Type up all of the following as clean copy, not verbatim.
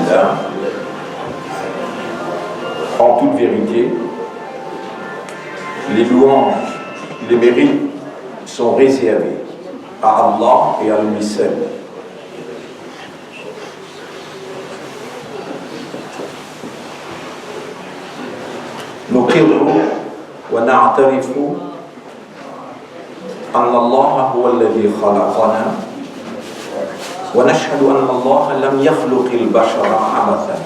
billah, en toute vérité, les louanges, les mérites sont réservés à Allah et à lui seul. نقر ونعترف أن الله هو الذي خلقنا ونشهد أن الله لم يخلق البشر عبثا.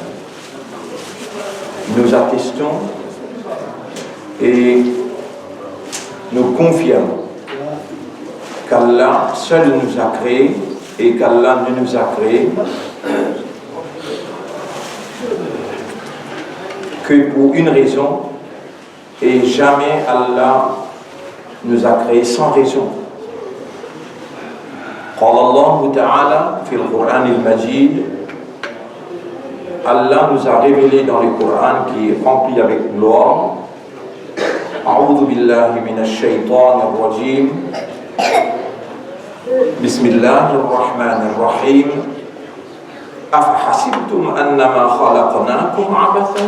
Nous attestons et nous confirmons qu'Allah seul nous a créés et qu'Allah ne nous a créés que pour une raison, et jamais Allah nous a créés sans raison. قال الله تعالى في القرآن المجيد, Allah nous a révélé dans le Coran qui est rempli avec gloire. أعوذ بالله من الشيطان الرجيم بسم الله الرحمن الرحيم أفحسبتم أنما خلقناكم عبثا.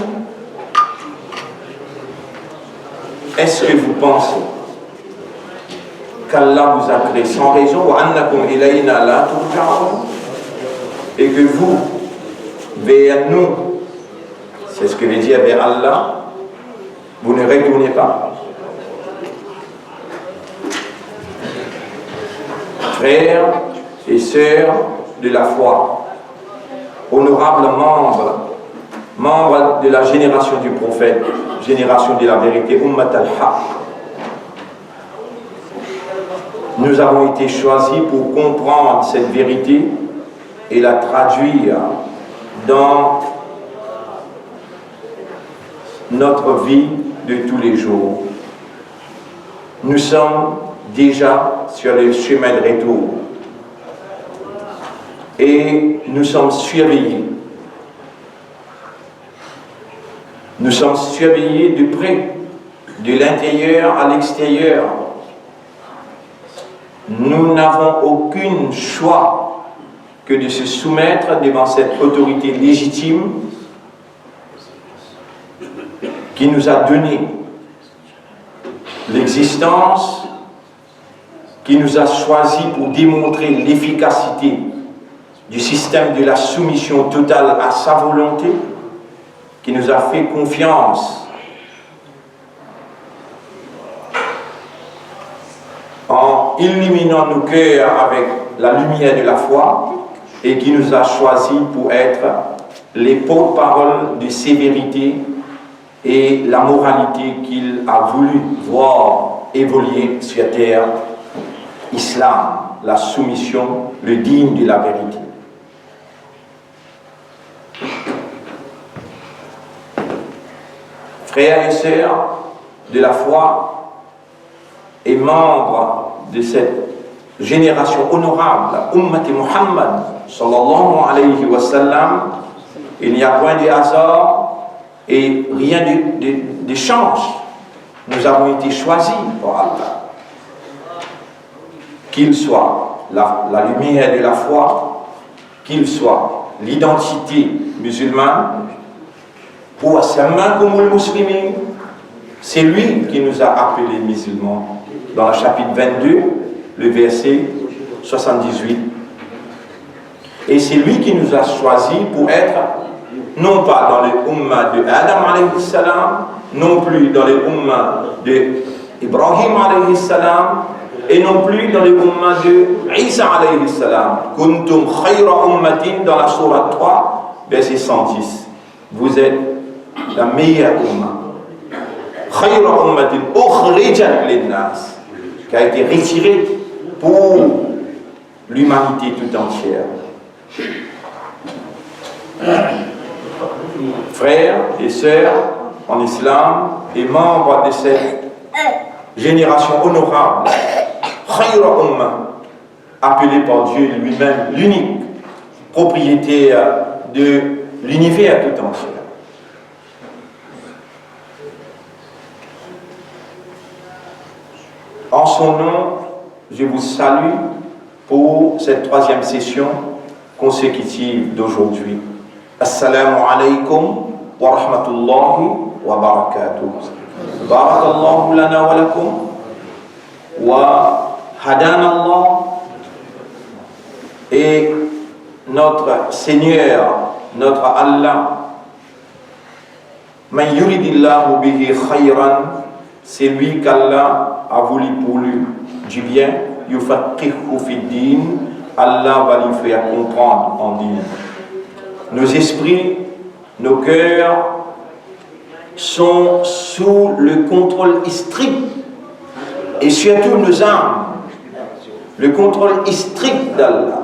Est-ce que vous pensez qu'Allah vous a créé sans raison, et que vous, vers nous, c'est ce que veut dire vers Allah, vous ne retournez pas? Frères et sœurs de la foi, honorables membres de la génération du prophète, génération de la vérité, Ummat al-Haq, nous avons été choisis pour comprendre cette vérité et la traduire dans notre vie de tous les jours. Nous sommes déjà sur le chemin de retour et nous sommes surveillés. Nous sommes surveillés de près, de l'intérieur à l'extérieur. Nous n'avons aucun choix que de se soumettre devant cette autorité légitime qui nous a donné l'existence, qui nous a choisi pour démontrer l'efficacité du système de la soumission totale à sa volonté, qui nous a fait confiance en illuminant nos cœurs avec la lumière de la foi et qui nous a choisis pour être les porte-paroles de sévérité et la moralité qu'il a voulu voir évoluer sur terre, islam, la soumission, le digne de la vérité. Frères et sœurs de la foi et membres de cette génération honorable, Ummati Muhammad sallallahu alayhi wa sallam, il n'y a point de hasard et rien de chance. Nous avons été choisis par Allah. Qu'il soit la lumière de la foi, qu'il soit l'identité musulmane, c'est lui qui nous a appelés musulmans. Dans le chapitre 22, le verset 78. Et c'est lui qui nous a choisis pour être, non pas dans les ummas de Adam alayhi salam, non plus dans les ummas de Ibrahim alayhi salam, et non plus dans les ummas de Isa alayhi salam. Kuntum khayra ummatin dans la sourate 3, verset 110. Vous êtes la meilleure umma. Khayra ummatin ukhrijat linnas, qui a été retirée pour l'humanité tout entière. Frères et sœurs en islam et membres de cette génération honorable, Khayra Umma, appelé par Dieu lui-même, l'unique propriétaire de l'univers tout entier. En son nom, je vous salue pour cette troisième session consécutive d'aujourd'hui. Assalamu alaikum wa rahmatullahi wa barakatuh. Barakallahu lana wa lakum wa hadana Allah. Et notre Seigneur, notre Allah, man yuridillahu bihi khayran, c'est lui qu'Allah a voulu pour lui du bien, yufaqihu fi din, Allah va lui faire comprendre en din. Nos esprits, nos cœurs sont sous le contrôle strict, et surtout nos âmes, le contrôle strict d'Allah.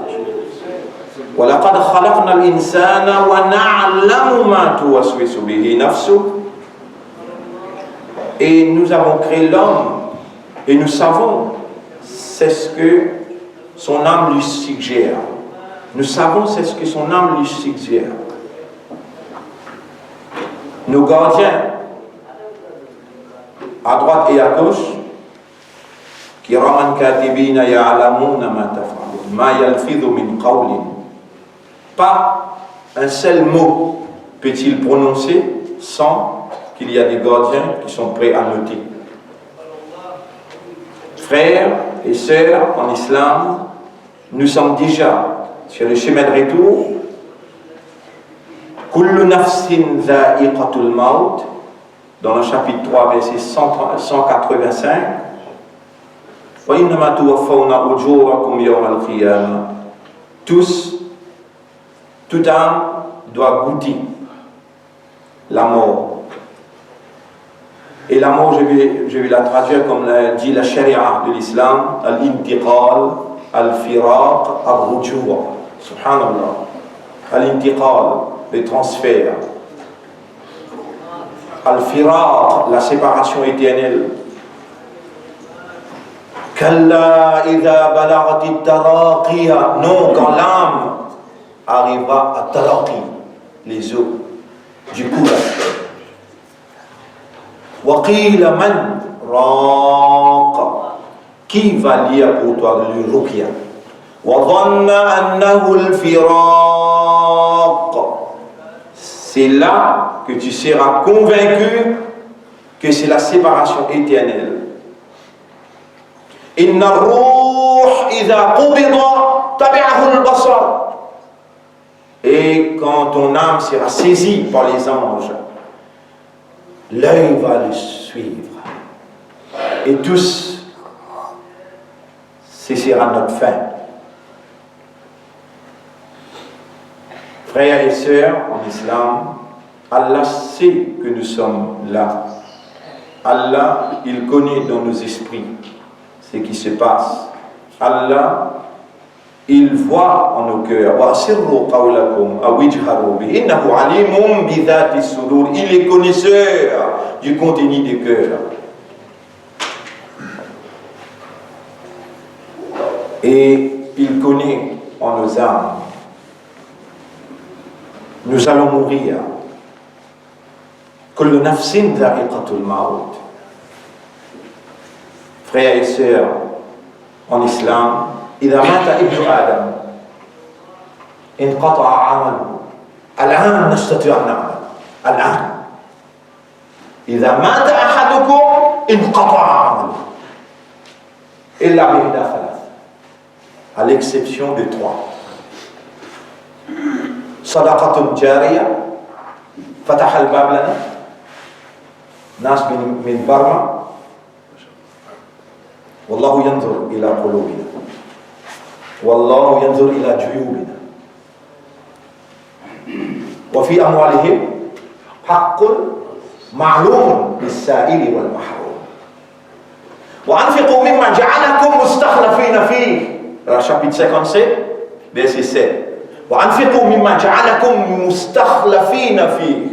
وَلَقَدْ خَلَقْنَا الْإِنسَانَ وَنَعْلَمُ مَا تُوَسْوِسُ بِهِ نَفْسُهُ. Et nous avons créé l'homme et nous savons c'est ce que son âme lui suggère. Nous savons c'est ce que son âme lui suggère. Nos gardiens, à droite et à gauche, kiraman katibina ya'lamuna ma taf'alun ma yalfidhu min qawlin. Pas un seul mot peut-il prononcer sans qu'il y a des gardiens qui sont prêts à noter. Frères et sœurs en islam, nous sommes déjà sur le chemin de retour. Kullu nafsin dha'iqatul maut, dans le chapitre 3, verset 185. Wa innama tuwaffawna ujurakum yawm al-qiyamah. Toute âme doit goûter la mort. Et la mort, je vais la traduire comme l'a dit la charia de l'islam, al-intiqal, al-firaq, al-rujua. Subhanallah. Al-intiqal, le transfert. Al-firaq, la séparation éternelle. Kalla idha balagati taraqiya. Non, quand l'âme arrivera à taraqi, les eaux du courage. Waqila man raqa, qui va lire pour toi le ruqya. Wa dhanna annahu al-firaq, c'est là que tu seras convaincu que c'est la séparation éternelle. Inna ar-ruh idha qubida tabi'ahu al-basar. Et quand ton âme sera saisie par les anges, l'œil va le suivre. Et tous, ce sera notre fin. Frères et sœurs en islam, Allah sait que nous sommes là. Allah, il connaît dans nos esprits ce qui se passe. Allah, il voit en nos cœurs. Il est connaisseur du contenu des cœurs. Et il connaît en nos âmes. Nous allons mourir. Kullu nafsin dha'iqatul maut. Frères et sœurs en islam, إذا مات ابن آدم انقطع عمله. الآن نستطيع أن نعمل. الآن إذا مات أحدكم انقطع عمله إلا بإحدى ثلاث, à l'exception de trois. صدقة جارية فتح الباب لنا, ناس من برما والله ينظر إلى قلوبنا والله ينظر إلى جيوبنا وفي أموالهم حق معلوم للسائل والمحروم وأنفقوا مما جعلكم مستخلفين فيه. Chapitre 57, verset 7. وأنفقوا مما جعلكم مستخلفين فيه.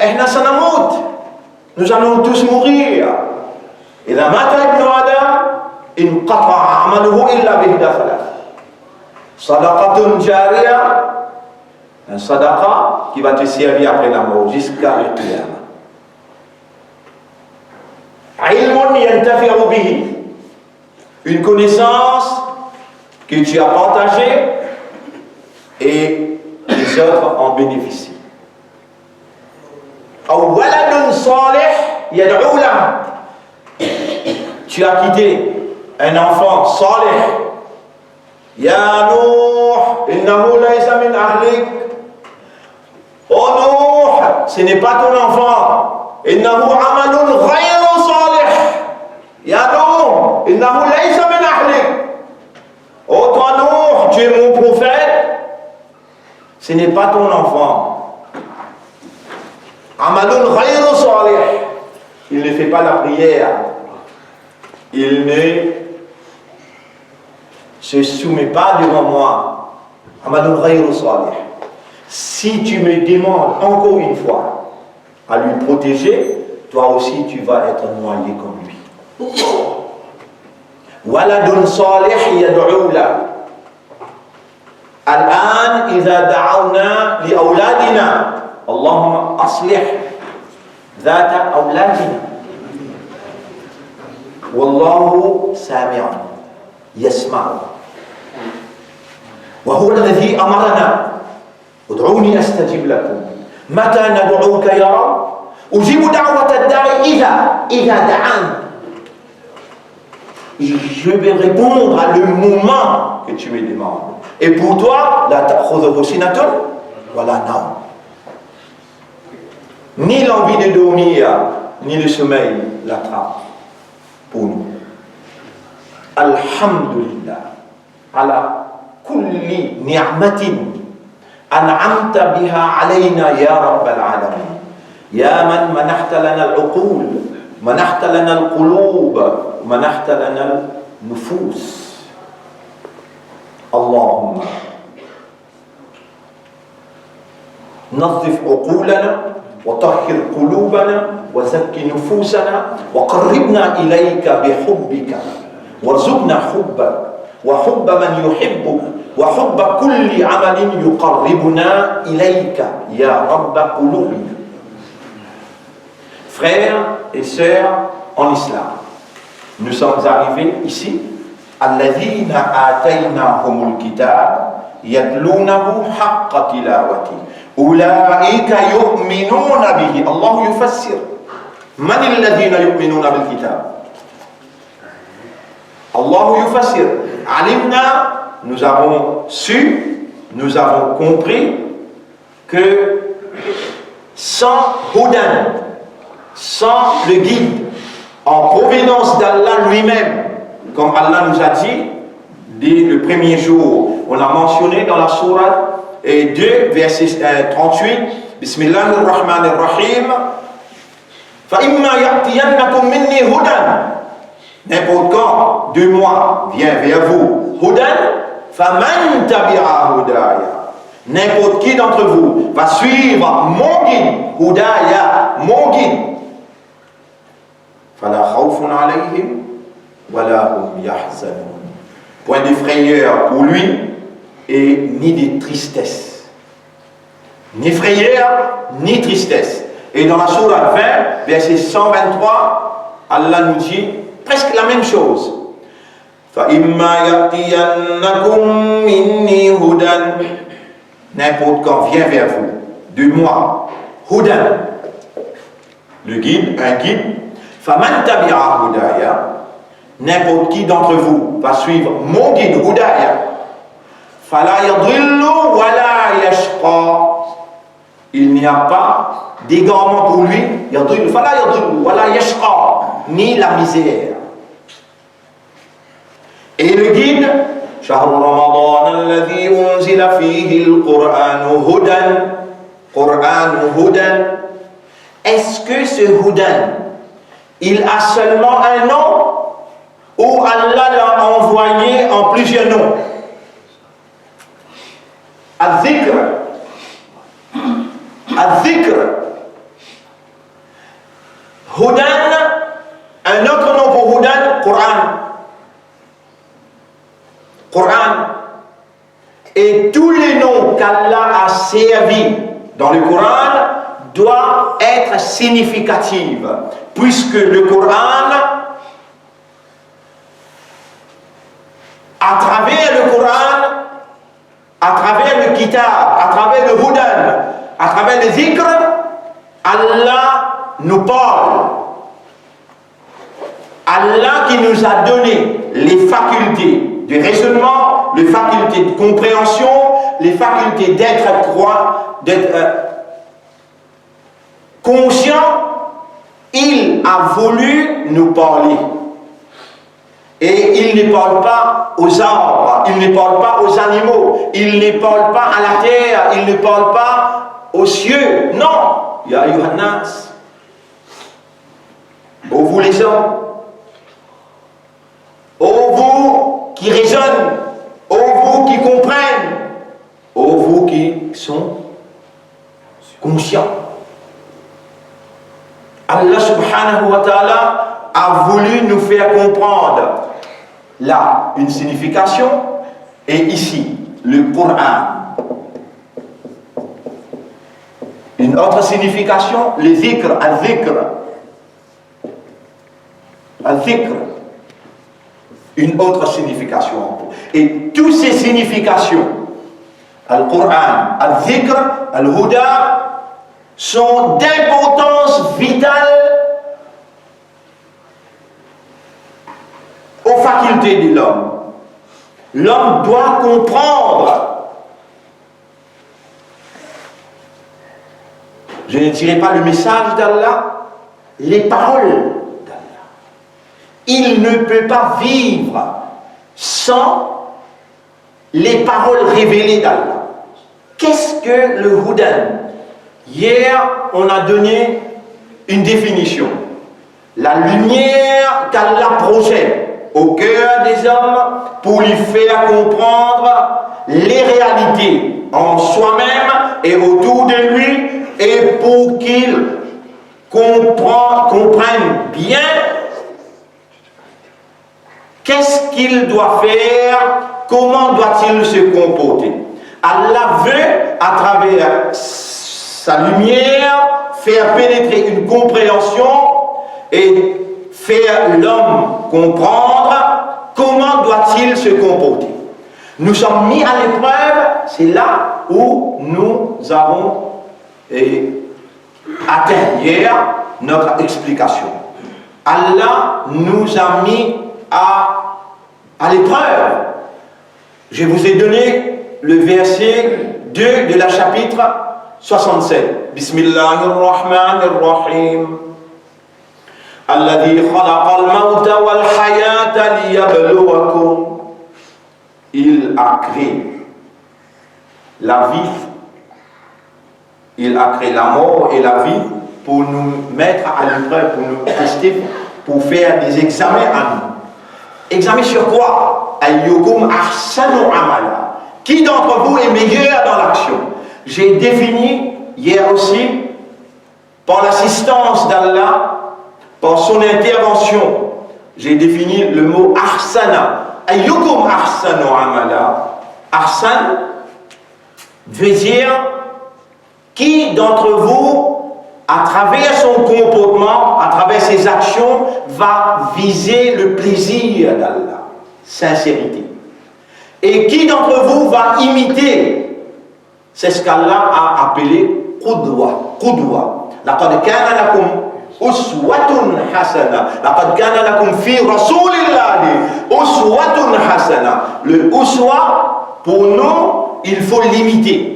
إحنا سنموت, nous allons tous mourir. إذا مات ابن آدم انقطع عمله إلا بإحدى ثلاث. صدقة جارية, un sadaqa qui va te servir après la mort jusqu'à le qiyamah. علم ينتفع به, une connaissance que tu as partagée et les autres en bénéficient. أو ولد صالح يدعو له. Tu as quitté un enfant salih. يا نوح إنه ليس من أهلك. Oh Nuh, ce n'est pas ton enfant. إنه عمل غير صالح. يا نوح إنه ليس من أهلك. Oh toi Nuh, tu es mon prophète. Ce n'est pas ton enfant. عمل غير صالح. Il ne fait pas la prière. Il ne se soumet pas devant moi. عمل غير صالح. Si tu me demandes encore une fois à lui protéger, toi aussi tu vas être noyé comme lui. ولد صالح يدعو له. الآن إذا دعونا لأولادنا اللهم أصلح ذات أولادنا والله سامع يسمع وهو الذي أمرنا ادعوني أستجب لكم متى ندعوك يا رب أجيب دعوة الداعي إذا دعان. Je vais répondre à le moment que tu me demandes. Et pour toi, la ta'khudhuhu sinatun wala nawm. Ni l'envie de dormir, ni le sommeil l'attrape pour nous. Alhamdulillah ala kulli ni'matin أنعمت بها علينا يا رب العالمين يا من منحت لنا العقول منحت لنا القلوب منحت لنا النفوس. اللهم نظف عقولنا وطهر قلوبنا وزك نفوسنا وقربنا إليك بحبك وارزقنا حبك وحب من يحبك وحب كل عمل يقربنا إليك يا رب قلوبنا. Frères et sœurs en islam, nous sommes arrivés ici. الذين آتيناهم الكتاب يتلونه حق تلاوته أولئك يؤمنون به. الله يفسر من الذين يؤمنون بالكتاب. الله يفسر. علمنا, nous avons su, nous avons compris que sans Hudan, sans le guide en provenance d'Allah lui-même, comme Allah nous a dit dès le premier jour, on a mentionné dans la sourate 2, verset 38, Bismillahirrahmanirrahim, فَإِمَّا يَأْتِيَنَّكُم مِّنِّي هُدًى. N'importe quand de moi vient vers vous Hudan, فَمَنْ تَبِعَ هُدَايَ. N'importe qui d'entre vous va suivre mon guide, Hudaya, mon guide. فَلَا خَوْفٌ عَلَيْهِمْ وَلَا هُمْ يَحْزَنُونَ. Point de frayeur pour lui et ni de tristesse. Ni frayeur, ni tristesse. Et dans la sourate 20, verset 123, Allah nous dit presque la même chose. فَإِمَّا يَأْتِيَنَّكُم مِّنِّي هُدًى. N'importe quand vient vers vous, de moi, Hudan, le guide, un guide. فَمَنْ تَبِعَ هُدَايَ. N'importe qui d'entre vous va suivre mon guide, Hudaya. فَلَا يَضِلُّ وَلَا يَشْقَى. Il n'y a pas d'égarement pour lui. يَضِلُّ فَلَا يَضِلُّ وَلَا يَشْقَى. Ni la misère. Et le guide, شهر رمضان الذي أنزل فيه القرآن هدى. قرآن هدى. Est-ce que ce Hudan, il a seulement un nom ou Allah l'a envoyé en plusieurs noms? Al-Dhikr. Al-Dhikr. Hudan, un autre nom pour Hudan, Coran. Coran. Et tous les noms qu'Allah a servis dans le Coran doivent être significatifs, puisque le Coran, à travers le Coran, à travers le Kitab, à travers le Hudan, dhikr, Allah nous parle. Allah qui nous a donné les facultés de raisonnement, les facultés de compréhension, les facultés d'être conscient, il a voulu nous parler. Et il ne parle pas aux arbres, il ne parle pas aux animaux, il ne parle pas à la terre, il ne parle pas aux cieux. Non, ya ayyuhannas, ô vous les hommes, ô vous qui raisonnent, ô vous qui comprennent, ô vous qui sont conscients. Allah subhanahu wa ta'ala a voulu nous faire comprendre là une signification et ici le Coran. Une autre signification, le dhikr, al-dhikr. Al-dhikr. Une autre signification. Et toutes ces significations, al-Qur'an, al-dhikr, al-huda, sont d'importance vitale aux facultés de l'homme. L'homme doit comprendre. Je ne dirai pas le message d'Allah, les paroles d'Allah. Il ne peut pas vivre sans les paroles révélées d'Allah. Qu'est-ce que le Hudan? Hier, on a donné une définition. La lumière qu'Allah projette au cœur des hommes pour lui faire comprendre les réalités en soi-même et autour de lui et pour qu'il comprenne bien qu'est-ce qu'il doit faire, comment doit-il se comporter. Allah veut, à travers sa lumière, faire pénétrer une compréhension et faire l'homme comprendre comment doit-il se comporter. Nous sommes mis à l'épreuve, c'est là où nous avons atteint hier notre explication. Allah nous a mis à l'épreuve. Je vous ai donné le verset 2 de la chapitre 67. Bismillahirrahmanirrahim. Alladhi khalaqa al-mawta wal hayata liyabluwakum. Il a créé la vie, il a créé la mort et la vie pour nous mettre à l'épreuve, pour nous tester, pour faire des examens à nous. Examen sur quoi? Ayyukum ahsanu amala. Qui d'entre vous est meilleur dans l'action? J'ai défini hier aussi, par l'assistance d'Allah, par son intervention, j'ai défini le mot ahsana. Ayyukum ahsanu amala. Ahsan veut dire qui d'entre vous, à travers son comportement, à travers ses actions, va viser le plaisir d'Allah. Sincérité. Et qui d'entre vous va imiter? C'est ce qu'Allah a appelé qudwa. Qudwa. Laqad kana lakum uswatun hasana. Laqad kana lakum fi rasulillahi uswatun hasana. Le uswa, pour nous, il faut l'imiter.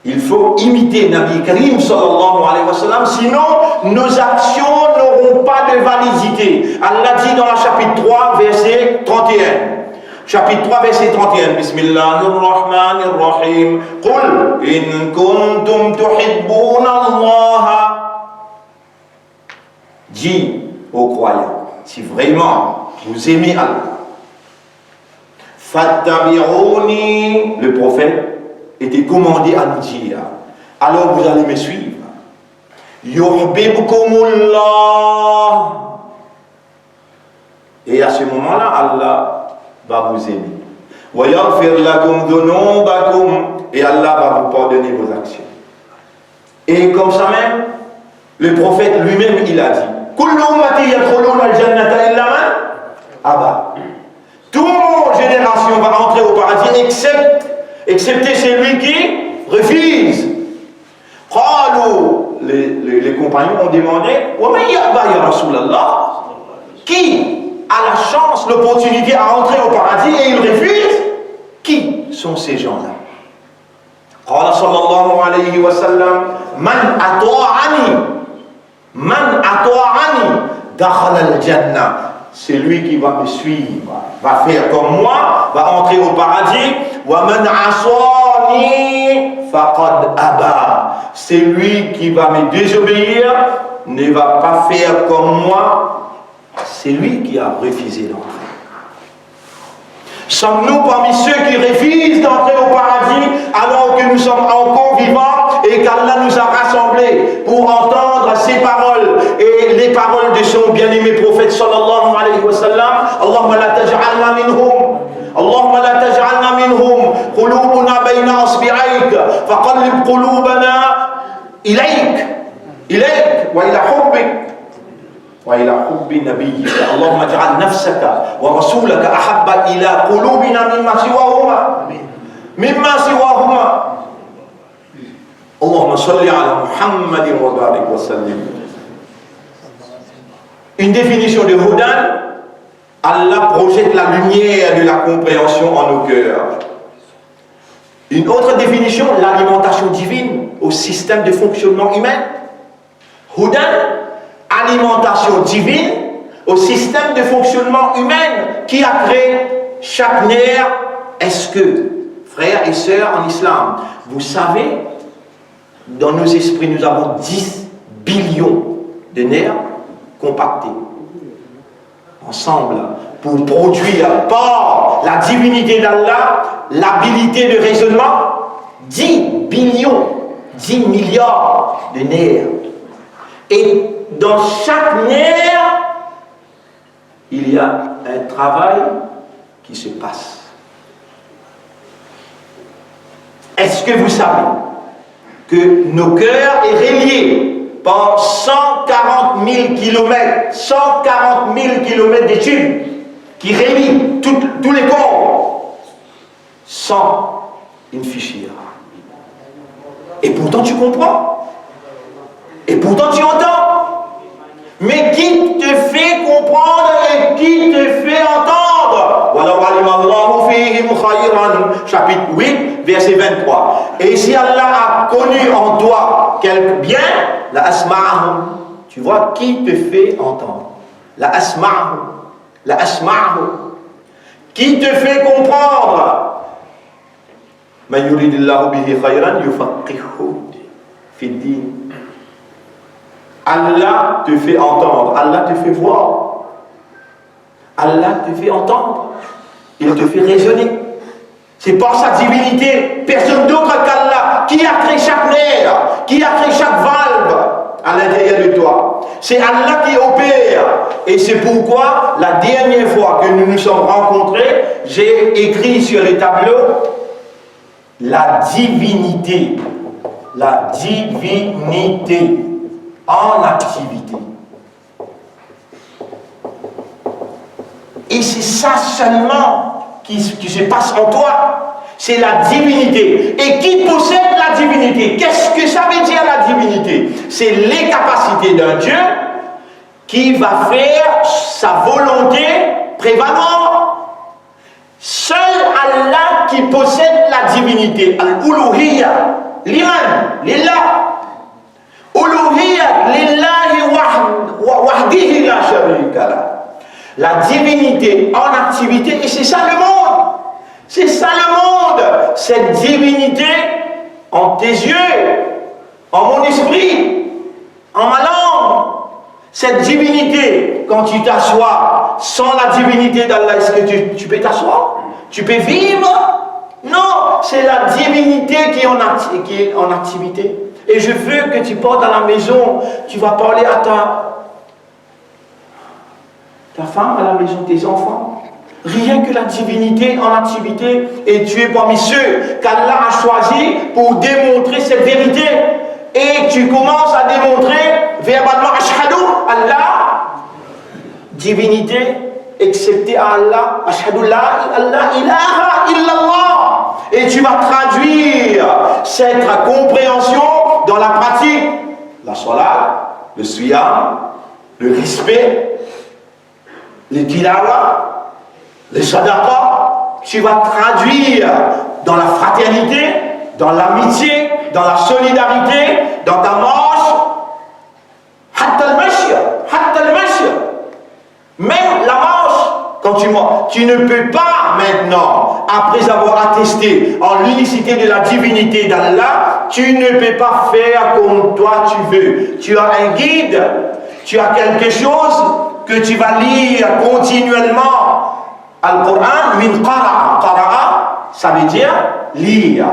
Il faut imiter Nabi Karim sallallahu alayhi wa sallam, sinon nos actions n'auront pas de validité. Allah dit dans le chapitre 3, verset 31. Chapitre 3, verset 31. Bismillahirrahmanirrahim. Qul in kuntum tuhibbuna Allah. Dis aux croyants, si vraiment vous aimez Allah, fattabi'uni, le prophète était commandé à nous dire, alors vous allez me suivre. Yuhbibkumullah. Et à ce moment-là, Allah va vous aimer. Wa yaghfir lakum dhunubakum. Et Allah va vous pardonner vos actions. Et comme ça même, le prophète lui-même, il a dit, Kullu ummati yadkhuluna al-jannata illa man aba. Toute génération va entrer au paradis excepté celui qui refuse. compagnons ont demandé wa man ya'ba ya Rasulallah, qui a la chance, l'opportunité à entrer au paradis et il refuse? Qui sont ces gens-là? قال صلى الله عليه وسلم من أطاعني دخل الجنة. Celui qui va me suivre, va faire comme moi, va entrer au paradis. وَمَنْ عَصَانِي فَقَدْ أَبَى. Celui qui va me désobéir ne va pas faire comme moi. C'est lui qui a refusé d'entrer. Sommes-nous parmi ceux qui refusent d'entrer au paradis alors que nous sommes encore vivants et qu'Allah nous a rassemblés pour entendre ses paroles et les paroles de son bien-aimé prophète sallallahu alayhi wa sallam? Allahumma la taj'alna minhum, Allahumma la taj'alna minhum, qulubuna bayna asbi'ayk faqallib qulubana ilayk wa ila hubbik وإلى حب نبيك اللهم اجعل نفسك ورسولك أحب إلى قلوبنا مما سواهما اللهم صل على محمد وبارك وسلم. Une définition de Hudan, Allah projette la lumière de la compréhension en nos cœurs. Une autre définition, l'alimentation divine au système de fonctionnement humain. Hudan, alimentation divine au système de fonctionnement humain qui a créé chaque nerf. Est-ce que, frères et sœurs en islam, vous savez, dans nos esprits, nous avons 10 billions de nerfs compactés ensemble pour produire par la divinité d'Allah l'habilité de raisonnement. 10 billions, 10 milliards de nerfs. Et dans chaque nerf, il y a un travail qui se passe. Est-ce que vous savez que nos cœurs est reliés par 140 000 km, 140 000 km de tubes qui relient tous les corps sans une fichière? Et pourtant tu comprends, et pourtant tu entends. Mais qui te fait comprendre et qui te fait entendre? Chapitre 8, verset 23. Et si Allah a connu en toi quelque bien, la asma'ahum. Tu vois, qui te fait entendre? La asma'ahum. Qui te fait comprendre? Man yuridillahu bihi khayran yufaqihu fi din. Allah te fait entendre, Allah te fait voir, Allah te fait entendre, il te fait raisonner. C'est par sa divinité, personne d'autre qu'Allah qui a créé chaque nerf, qui a créé chaque valve à l'intérieur de toi. C'est Allah qui opère. Et c'est pourquoi la dernière fois que nous nous sommes rencontrés, j'ai écrit sur le tableau la divinité. La divinité en activité. Et c'est ça seulement qui se passe en toi. C'est la divinité. Et qui possède la divinité? Qu'est-ce que ça veut dire la divinité? C'est les capacités d'un Dieu qui va faire sa volonté prévaloir. Seul Allah qui possède la divinité. Al-Uluhiyya, l'iman, lillah. La divinité en activité, et c'est ça le monde. C'est ça le monde. Cette divinité en tes yeux, en mon esprit, en ma langue. Cette divinité, quand tu t'assois, sans la divinité d'Allah, est-ce que tu peux t'asseoir? Tu peux vivre? Non, c'est la divinité qui est en activité. Et je veux que tu portes à la maison, tu vas parler à ta femme à la maison, tes enfants. Rien que la divinité en activité, et tu es parmi ceux qu'Allah a choisi pour démontrer cette vérité. Et tu commences à démontrer verbalement Ashhadu Allah, divinité, excepté à Allah, Ashhadu la ilaha illallah. Et tu vas traduire cette compréhension dans la pratique. La salat, le siyam, le respect, le tilawa, le sadaqa, tu vas traduire dans la fraternité, dans l'amitié, dans la solidarité, dans ta marche, hatta al-mashya, même la marche, quand tu marches, tu ne peux pas maintenant, après avoir attesté en l'unicité de la divinité d'Allah, tu ne peux pas faire comme toi tu veux. Tu as un guide, tu as quelque chose que tu vas lire continuellement. Al-Qur'an, min qara'a. Qara'a, ça veut dire lire.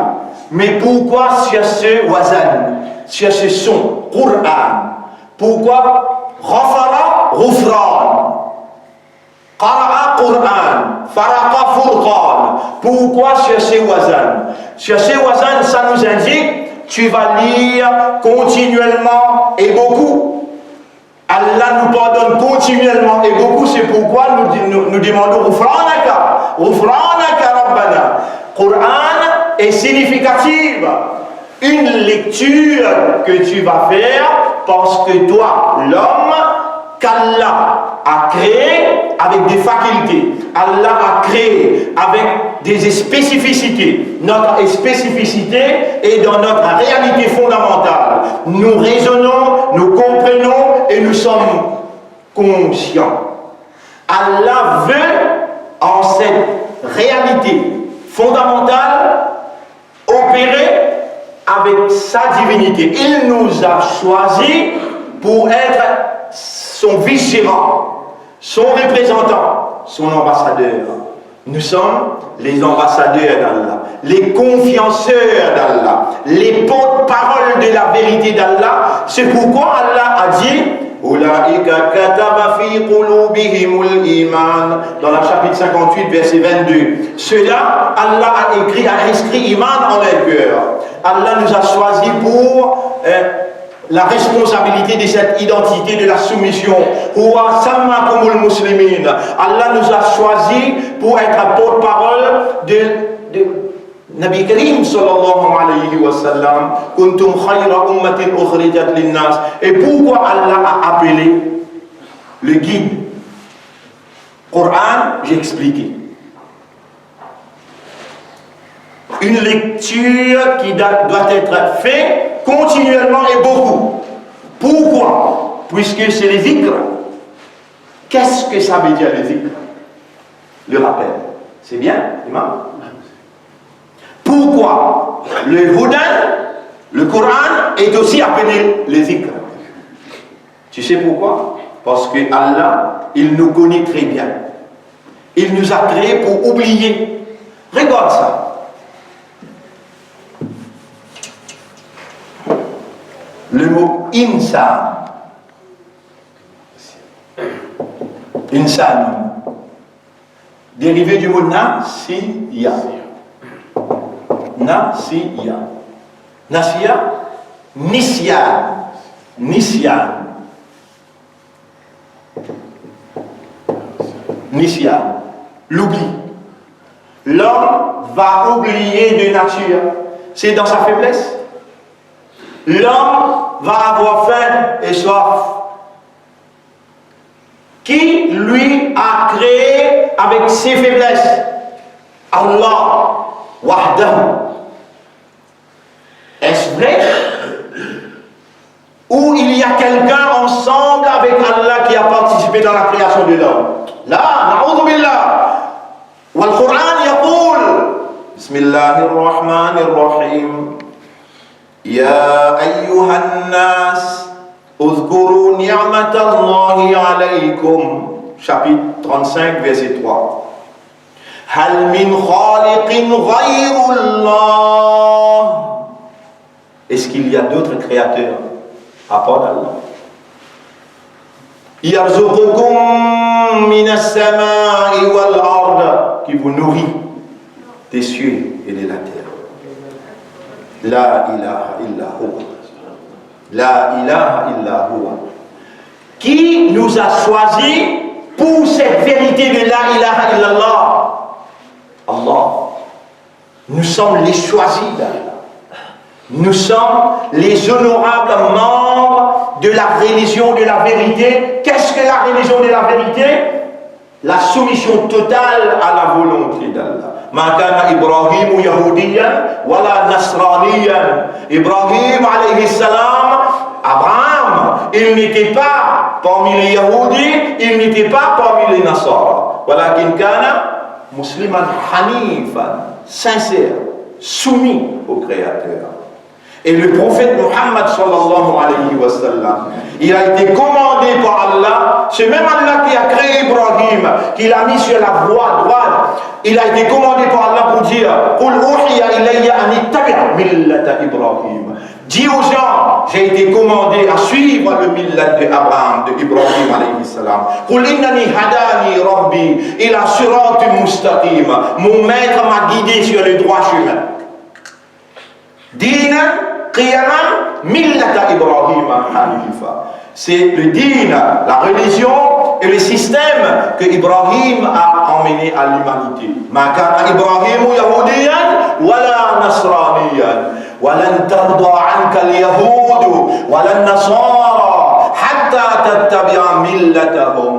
Mais pourquoi sur ce wazan, sur ce son, Qur'an? Pourquoi Ghafara, Ghufran? Qara'a, Qur'an. Faraqa, Furqan. Pourquoi sur ce wazan? Sur ce wazan, ça nous indique, tu vas lire continuellement et beaucoup. Allah nous pardonne continuellement et beaucoup, c'est pourquoi nous demandons Ghufranaka, Ghufranaka Rabbana. Qur'an est significative. Une lecture que tu vas faire parce que toi, l'homme qu'Allah a créé avec des facultés, Allah a créé avec des spécificités. Notre spécificité est dans notre réalité fondamentale. Nous raisonnons, nous comprenons et nous sommes conscients. Allah veut, en cette réalité fondamentale, opérer avec sa divinité. Il nous a choisis pour être son vice-gérant, son représentant, son ambassadeur. Nous sommes les ambassadeurs d'Allah, les confianceurs d'Allah, les porte-parole de la vérité d'Allah. C'est pourquoi Allah a dit Ulaika kataba fi qulubihimul iman, dans le chapitre 58, verset 22. Cela, Allah a inscrit iman en leur cœur. Allah nous a choisis pour la responsabilité de cette identité de la soumission. Allah nous a choisis pour être porte-parole de Nabi Karim sallallahu alayhi wa sallam. Kuntum khayra ummatin ukhrijat linnas. Et pourquoi Allah a appelé le guide Coran? J'ai expliqué. Une lecture qui doit être faite continuellement et beaucoup. Pourquoi? Puisque c'est le zikr. Qu'est-ce que ça veut dire le zikr? Le rappel. C'est bien, imam? Pourquoi le Hudan, le Coran, est aussi appelé le zikr? Tu sais pourquoi? Parce que Allah, il nous connaît très bien. Il nous a créés pour oublier. Regarde ça. Le mot insan. Insan. Dérivé du mot nasiya. Nasiya. Nasiya. Nisyan. Nisyan. Nisyan. L'oubli. L'homme va oublier de nature. C'est dans sa faiblesse. L'homme va avoir faim et soif. Qui lui a créé avec ses faiblesses? Allah wahdahu. Est-ce vrai? Ou il y a quelqu'un ensemble avec Allah qui a participé dans la création de l'homme? Là, na'udhu billah. Wal Qur'an yaqul Bismillahirrahmanirrahim. Ya ayyuhan nas اذكروا نعمة الله عليكم. Chapitre 35, verset 3. هل من خالق غير الله. Est-ce qu'il y a d'autres créateurs à part d'Allah? يرزقكم من السماء والأرض, qui vous nourrit des cieux et de la terre. La ilaha illa huwa. La ilaha illa huwa. Qui nous a choisis pour cette vérité de la ilaha illallah? Allah. Nous sommes les choisis d'Allah. Nous sommes les honorables membres de la religion de la vérité. Qu'est-ce que la religion de la vérité? La soumission totale à la volonté d'Allah. Ma kana Ibrahim yahudiyan wala nasraniyan. Ibrahim alayhi salam, Abraham, il n'était pas parmi les Yahoudis, il n'était pas parmi les Nasara. Walakin kana musliman hanifan, sincère, soumis au Créateur. Et le prophète Muhammad sallallahu alayhi wa sallam, il a été commandé par Allah, c'est même Allah qui a créé Ibrahim, qui l'a mis sur la voie droite. Il a été commandé par Allah pour dire Qul uhiya ilayya an ittabi' millata Ibrahim. Dis aux gens, j'ai été commandé à suivre le millat de Abraham, de Ibrahim alayhi salam. Qul innani hadani rabbi ila siratin mustaqim. Mon maître m'a guidé sur le droit chemin. Dina qiyaman millata Ibrahim hanifa. C'est le din, la religion et le système que Ibrahim a emmené à l'humanité. Ma kana Ibrahim yahudiyan wala nasraniyan walan tarda anka al-yahud walan nasara hatta tattabi'a millatahum.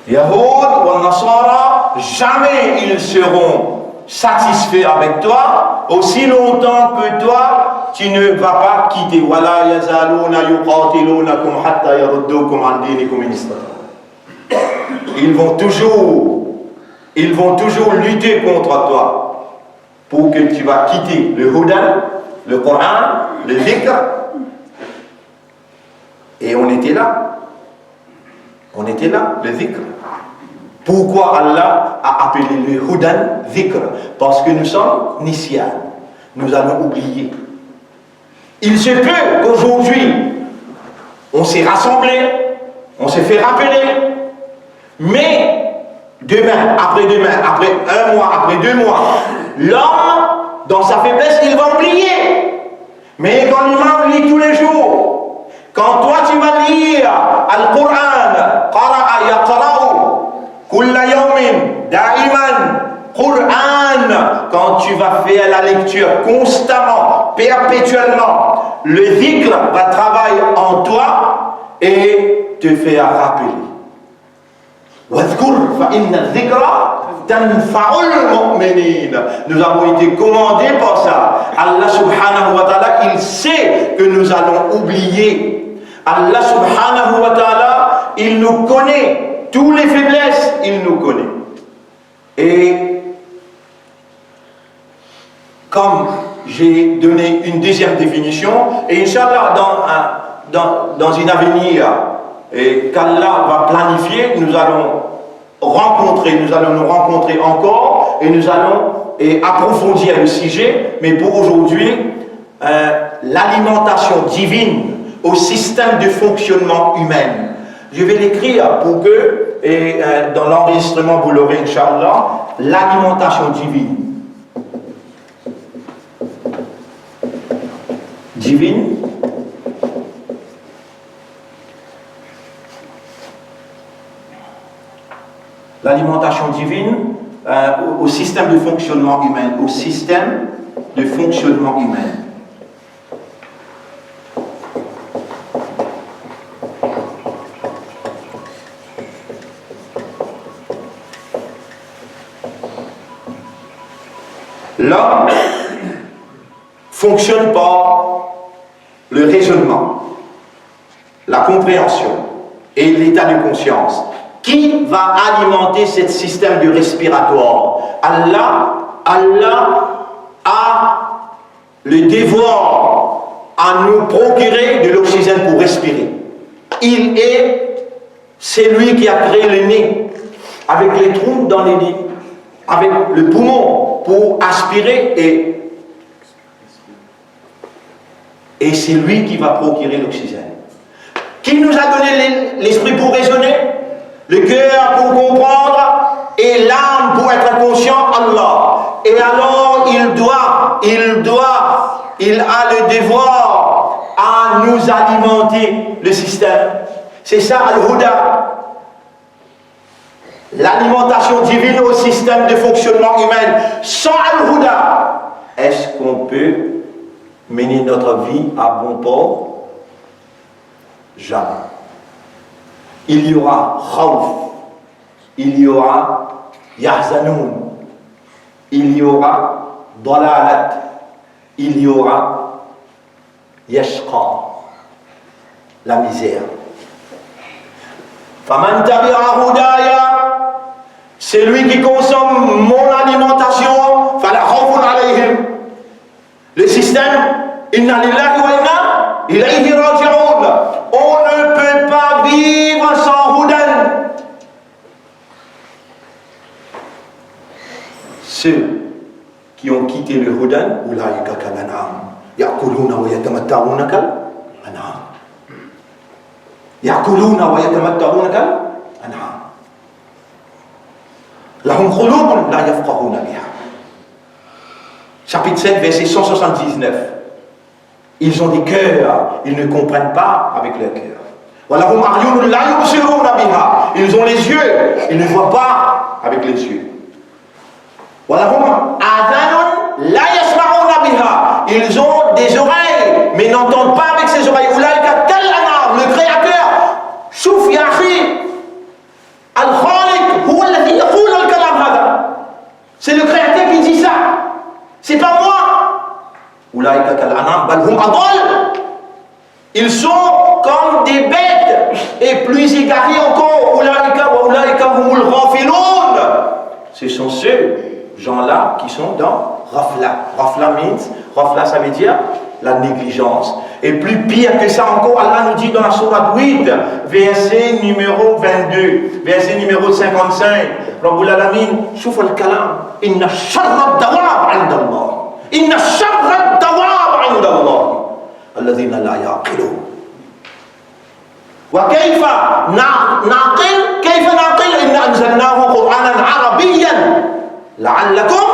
Yahoud ou Nasara, jamais ils seront satisfaits avec toi aussi longtemps que toi tu ne vas pas quitter. Wala yazaluna yuqatilunakum hatta yaruddukum an dinikum in istata'u. Ils vont toujours lutter contre toi pour que tu vas quitter le Hudan, le Coran, le Dhikr. Et on était là, le Dhikr. Pourquoi Allah a appelé le Hudan Dhikr? Parce que nous sommes nisyan, nous allons oublier. Il se peut qu'aujourd'hui, on s'est rassemblés, on s'est fait rappeler, mais demain, après un mois, après 2 mois, l'homme, dans sa faiblesse, il va oublier. Mais quand l'imam lit tous les jours, quand toi tu vas lire Al-Qur'an, qara'a yaqra'u, kulla yawmin, da'iman, Qur'an, quand tu vas faire la lecture constamment, perpétuellement, le dhikr va travailler en toi et te faire rappeler. Nous avons été commandés par ça. Allah subhanahu wa ta'ala, il sait que nous allons oublier. Allah subhanahu wa ta'ala, il nous connaît. Toutes les faiblesses, il nous connaît. Et comme j'ai donné une deuxième définition, et Inch'Allah, dans un avenir qu'Allah va planifier, nous allons nous rencontrer encore et nous allons approfondir le sujet. Mais pour aujourd'hui, l'alimentation divine au système de fonctionnement humain. Je vais l'écrire pour que, dans l'enregistrement, vous l'aurez, Inch'Allah, l'alimentation divine. L'alimentation divine au système de fonctionnement humain, L'homme fonctionne par le raisonnement, la compréhension et l'état de conscience. Qui va alimenter ce système de respiratoire? Allah a le devoir à nous procurer de l'oxygène pour respirer. C'est lui qui a créé le nez, avec les trous dans les nids, avec le poumon pour aspirer et c'est lui qui va procurer l'oxygène. Qui nous a donné l'esprit pour raisonner, le cœur pour comprendre et l'âme pour être conscient? Allah. Et alors il a le devoir à nous alimenter le système. C'est ça Al-Huda. L'alimentation divine au système de fonctionnement humain. Sans Al-Huda, est-ce qu'on peut mener notre vie à bon port? Jamais. Il y aura khawf, il y aura yahzanoun, il y aura dalalat, il y aura yashqa, la misère. Faman tabi'a hudaya, c'est lui qui consomme mon alimentation, fala khawfun alayhim. Le système, inna lillahi wa inna ilayhi raji'un. On ne peut pas vivre sans hudan. Ceux qui ont quitté le hudan, ulaika kal an'am, ya'kuluna wa yatamatta'una kal an'am. يأكلون ويتمتعون كالأنعام لهم قلوب لا يفقهون بها. Chapitre 7, verset 179. Ils ont des cœurs, ils ne comprennent pas avec leur cœur. وَلَهُمْ أَعْيُنٌ لَا يُبْصِرُونَ بِهَا. Ils ont les yeux, ils ne voient pas avec les yeux. وَلَهُمْ آذَانٌ لَا يَسْمَعُونَ بِهَا. Ils ont des oreilles, mais n'entendent pas avec ces oreilles. أُولَٰئِكَ كَالْأَنْعَامِ. Le Créateur. شوف يا أخي الخالق هو الذي يقول الكلام هذا. C'est le Créateur qui dit ça. C'est pas moi. أولئك كالأنعام بل هم أضل. Ils sont comme des bêtes et plus égarés encore. أولئك وأولئك هم الغافلون. Ce sont ceux gens-là qui sont dans Rafla. Rafla means, Rafla ça veut dire la négligence. Et plus pire que ça encore, Allah nous dit dans la sourate 8, verset numéro 22, verset numéro 55, Rabbul Alamin, شوف الكلام إن شر الدواب عند الله إن شر الدواب عند الله الذين لا يعقلون. وكيف نعقل؟ كيف نعقل؟ إن أنزلناه قرآنا عربيا لعلكم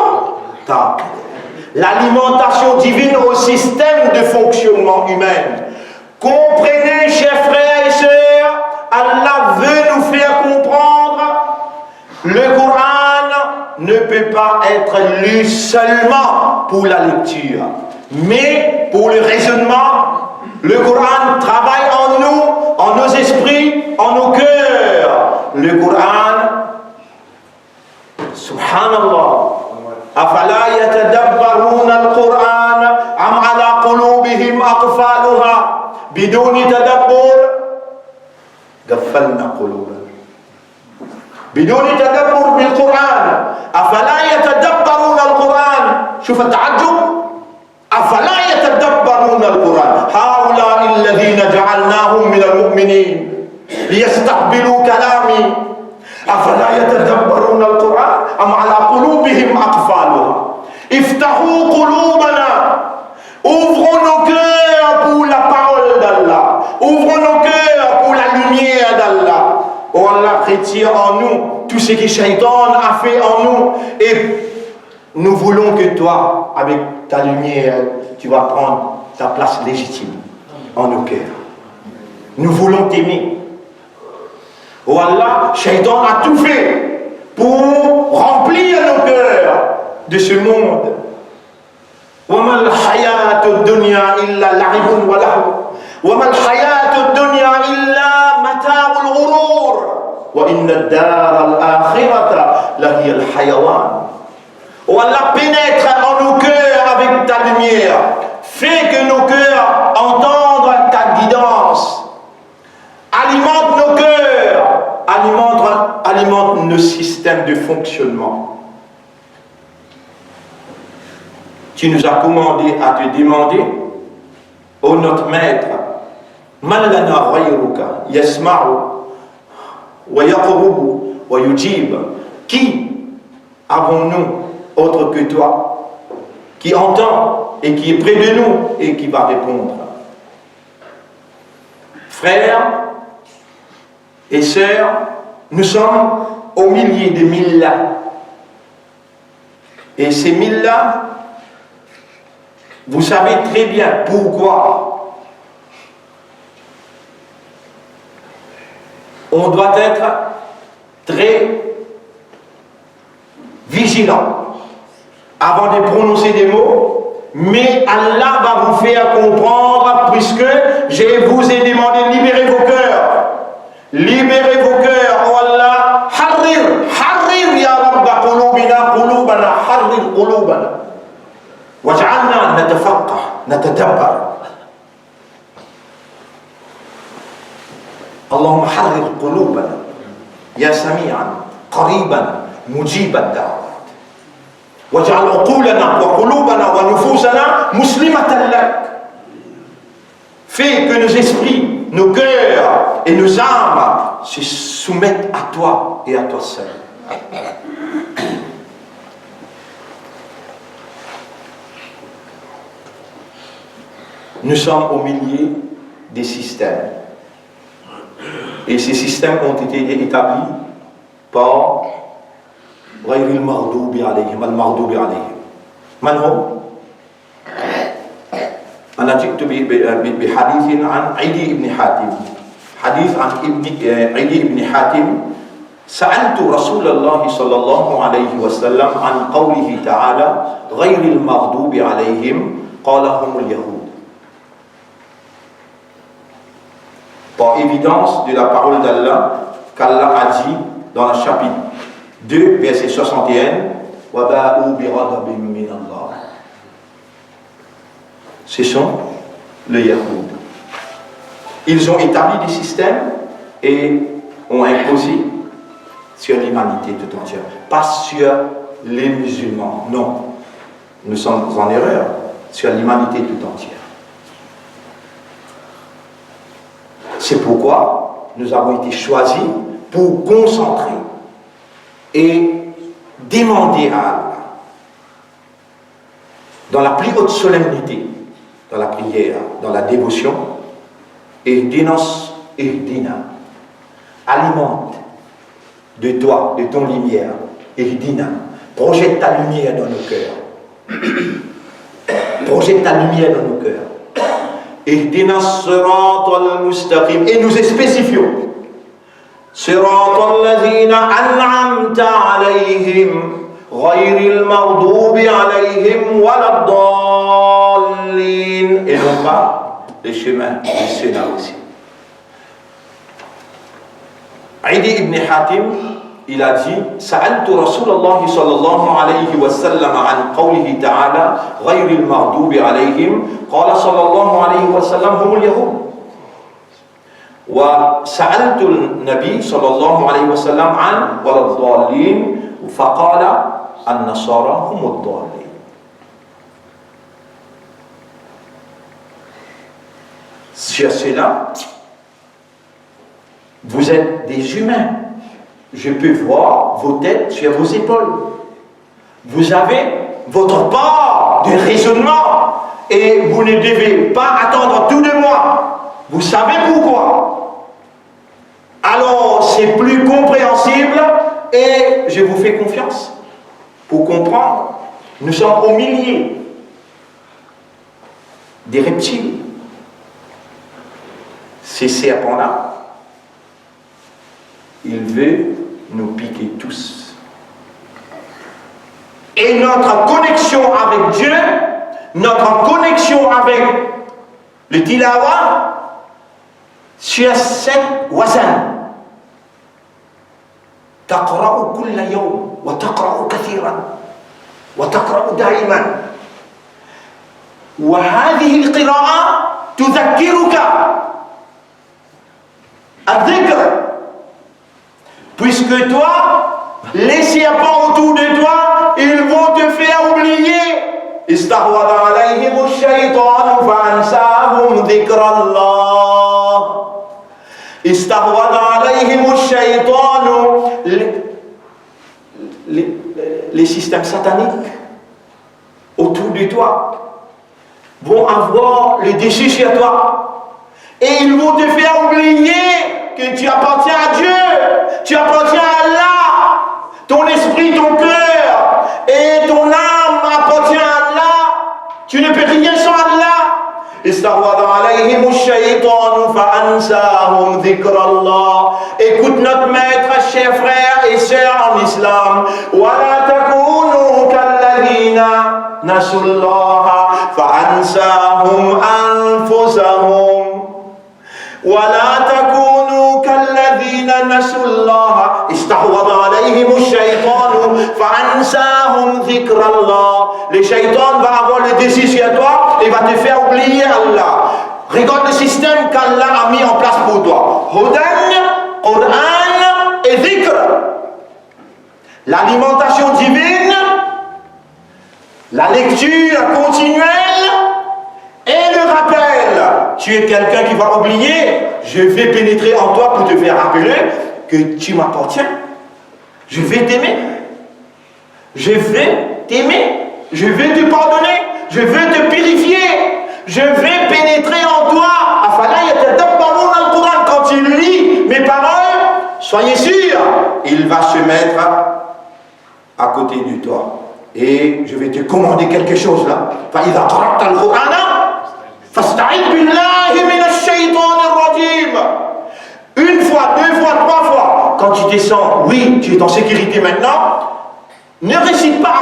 تعقلون. L'alimentation divine au système de fonctionnement humain. Comprenez, chers frères et sœurs, Allah veut nous faire comprendre, le Coran ne peut pas être lu seulement pour la lecture, mais pour le raisonnement. Le Coran travaille en nous, en nos esprits, en nos cœurs. Le Coran, subhanallah, أفلا يتدبرون القرآن أم على قلوبهم أقفالها بدون تدبر قفلنا قلوبا بدون تدبر بالقرآن أفلا يتدبرون القرآن. شوف التعجب، أفلا يتدبرون القرآن. هؤلاء الذين جعلناهم من المؤمنين ليستقبلوا كلامي أفلا يتدبرون القرآن أم على قلوبهم أقفالها. افتحوا قلوبنا. Ouvrons nos cœurs pour la parole d'Allah. Ouvrons nos cœurs pour la lumière d'Allah. Oh Allah, retire en nous tout ce que Shaitan a fait en nous. Et nous voulons que toi, avec ta lumière, tu vas prendre ta place légitime en nos cœurs. Nous voulons t'aimer. Oh Allah, Shaitan a tout fait pour remplir nos cœurs de ce monde. وَمَا الْحَيَاةُ الدُّنْيَا إِلَّا لَعِبٌ وَلَهْوٌ وَمَا الْحَيَاةُ الدُّنْيَا إِلَّا مَتَاعُ الْغُرُورِ وَإِنَّ الدَّارَ الْآخِرَةَ لَهِيَ الْحَيَوَانُ. Oh Allah, pénètre en nos cœurs avec ta lumière. Fais que nos cœurs entendent ta guidance. Alimente nos cœurs. Alimente nos systèmes de fonctionnement. Tu nous as commandé à te demander, ô notre maître, Man lana ghayruka yasma'u wa yaqrubu wa yujib. Qui avons-nous autre que toi, qui entend et qui est près de nous et qui va répondre? Frères et sœurs, nous sommes au milieu de millas. Et ces millas, vous savez très bien pourquoi on doit être très vigilant avant de prononcer des mots, mais Allah va vous faire comprendre, puisque je vous ai demandé de libérer vos cœurs. Libérez vos cœurs, oh Allah. Harrir ya Rabba qulubana, harrir qulubana. Waj'alna natafaqqah, natadabbar. Allahumma harrir qulubana, ya sami'an, qariban, mujibat da'wat. Waj'al uqulana wa qulubana wa nufusana muslimatan lak. Fais que nos esprits, nos cœurs et nos âmes se soumettent à toi et à toi seul. Nous sommes au milieu des systèmes. Et ces systèmes ont été établis par غير المغضوب عليهم المغضوب عليهم. من هم؟ أنا جئت بحديث عن عدي بن حاتم. حديث عن عدي بن حاتم. سألت رسول الله صلى الله عليه وسلم عن قوله تعالى غير المغضوب عليهم قال هم اليهود. Par évidence de la parole d'Allah qu'Allah a dit dans le chapitre 2, verset 61, وَبَاءُوا بِغَضَبٍ مِّنَ اللَّهِ. Ce sont les Yahoud. Ils ont établi des systèmes et ont imposé sur l'humanité tout entière, pas sur les musulmans, non. Nous sommes en erreur, sur l'humanité tout entière. C'est pourquoi nous avons été choisis pour concentrer et demander à Allah, dans la plus haute solennité, dans la prière, dans la dévotion, Ihdina, alimente de toi, de ton lumière, Ihdina, projette ta lumière dans nos cœurs. Projette ta lumière dans nos cœurs. Ihdina as-sirata al-mustaqim. Et nous spécifions. Sirata alladhina an'amta alayhim. غير المغضوب عليهم ولا الضالين. Et non pas les chemins de ceux-là aussi. Adi ibn Hatim, il a dit سألت رسول الله صلى الله عليه وسلم عن قوله تعالى غير المغضوب عليهم قال صلى الله عليه وسلم هم اليهود. وسألت النبي صلى الله عليه وسلم عن ولا الضالين فقال النصارى هم الضالين. Sur cela, vous êtes des humains. Je peux voir vos têtes sur vos épaules. Vous avez votre part de raisonnement et vous ne devez pas attendre tout de moi. Vous savez pourquoi. Alors c'est plus compréhensible et je vous fais confiance pour comprendre. Nous sommes au milieu des reptiles. Ces serpents-là, il veut nous piquer tous. Et notre connexion avec Dieu, notre connexion avec le tilawa, sur cette wazan. تقرأ كل يوم وتقرأ كثيرا وتقرأ دائما وهذه القراءة تذكرك الذكر. Puisque toi, les serpents autour de toi, ils vont te faire oublier. استحوذ عليهم الشيطان فأنساهم ذكر الله. استحوذ عليهم الشيطان. Les systèmes sataniques autour de toi vont avoir le dessus sur toi. Et ils vont te faire oublier que tu appartiens à Dieu, tu appartiens à Allah, ton esprit, ton cœur et ton âme appartient à Allah, tu ne peux rien sans Allah. Écoute notre maître, chers frères et sœurs en islam. الذين نسوا الله فأنساهم أنفسهم ولا تكونوا كالذين نسوا الله استحوذ عليهم الشيطان فأنساهم ذكر الله. Le shaitan va avoir le désir sur toi et va te faire oublier Allah. Regarde le système qu'Allah a mis en place pour toi. Hudan, Qur'an et dhikr. L'alimentation divine, la lecture continuelle et le rappel. Tu es quelqu'un qui va oublier, je vais pénétrer en toi pour te faire rappeler que tu m'appartiens. Je vais t'aimer. Je vais t'aimer. Je vais te pardonner. Je vais te purifier. Je vais pénétrer en toi. Quand tu lis mes paroles, soyez sûr, il va se mettre à côté de toi. Et je vais te commander quelque chose là. Une fois, deux fois, trois fois. Quand tu te sens, oui, tu es en sécurité maintenant, ne récite pas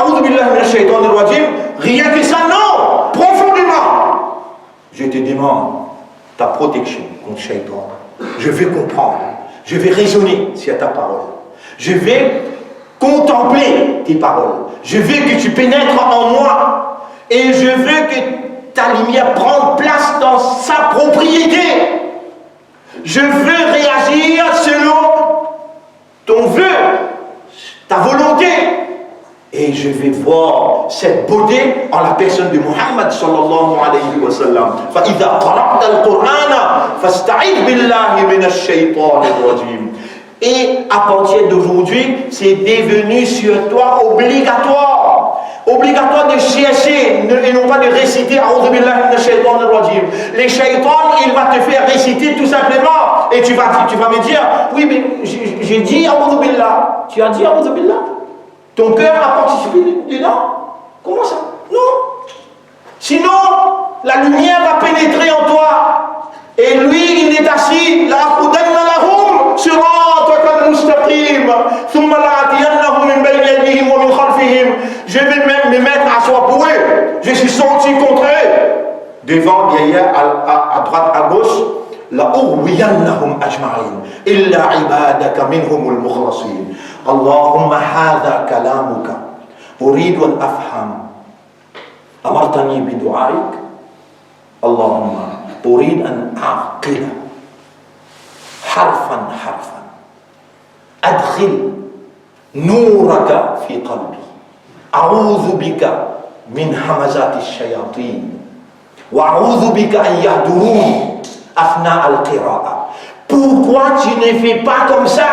rien que ça, non, profondément. Je te demande ta protection contre Shaitan. Je vais comprendre, je vais raisonner sur ta parole. Je vais contempler tes paroles. Je veux que tu pénètres en moi et je veux que ta lumière prenne place dans sa propriété. Je veux réagir selon ton vœu, ta volonté. Et je vais voir cette beauté en la personne de Muhammad sallallahu alayhi wa sallam. فَإِذَا قَرَأْتَ الْقُرْآنَ فَاسْتَعِذْ بِاللَّهِ مِنَ الشَّيْطَانِ الرَّجِيمِ. Et à partir d'aujourd'hui, c'est devenu sur toi obligatoire. Obligatoire de chercher et non pas de réciter A'udhu billahi minash shaitanir rajim. Les shaitans, il va te faire réciter tout simplement. Et tu vas me dire, oui, mais j'ai dit A'udhu billah. Tu as dit A'udhu billah? Ton cœur a participé dedans? Comment ça? Non. Sinon, la lumière va pénétrer en toi. Et lui, il est assis. Je vais même me mettre à soi pour eux. Je suis senti contre eux. Devant, derrière, à droite, à gauche. لأغوينهم أجمعين إلا عبادك منهم المخلصين اللهم هذا كلامك أريد أن أفهم أمرتني بدعائك اللهم أريد أن أعقل حرفا حرفا أدخل نورك في قلبي أعوذ بك من همزات الشياطين وأعوذ بك أن يهدرون Afna al-Qira'a. Pourquoi tu ne fais pas comme ça?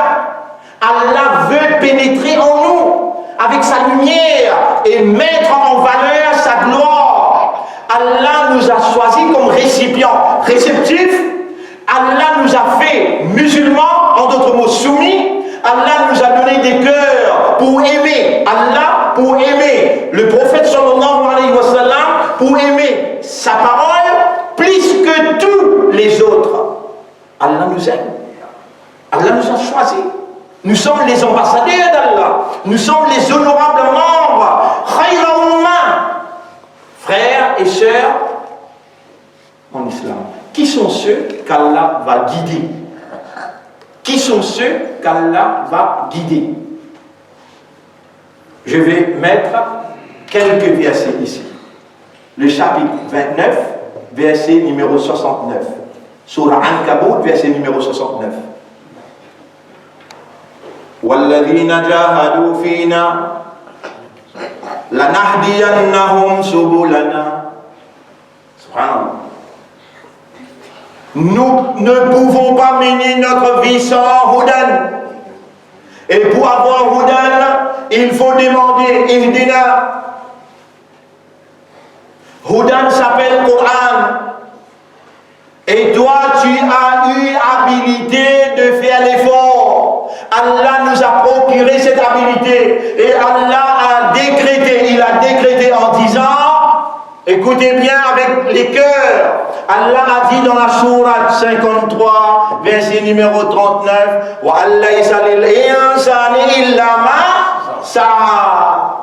Allah veut pénétrer en nous avec sa lumière et mettre en valeur sa gloire. Allah nous a choisis comme récipients réceptifs. Allah nous a fait musulmans, en d'autres mots soumis. Allah nous a donné des cœurs pour aimer Allah, pour aimer le prophète sallallahu alayhi wa sallam, pour aimer sa parole plus que tous les autres. Allah nous aime. Allah nous a choisis. Nous sommes les ambassadeurs d'Allah. Nous sommes les honorables membres. Khayra umma. Frères et sœurs en islam. Qui sont ceux qu'Allah va guider? Qui sont ceux qu'Allah va guider? Je vais mettre quelques versets ici. Le chapitre 29, verset numéro 69. Surah Ankabut, verset numéro 69. وَالَّذِينَ جَاهَدُوا فِينَا لَنَهْدِيَنَّهُمْ سُبُلَنَا. Subhanallah. Nous ne pouvons pas mener notre vie sans Hudan. Et pour avoir Hudan, il faut demander Ihdina. Hudan s'appelle Coran. Et toi, tu as eu habilité de faire l'effort. Allah nous a procuré cette habilité. Et Allah a décrété, il a décrété en disant, écoutez bien avec les cœurs. Allah a dit dans la sourate 53, verset numéro 39, وَأَلَّيْسَ لِلْإِنسَانِ إِلَّا مَا سَعَى.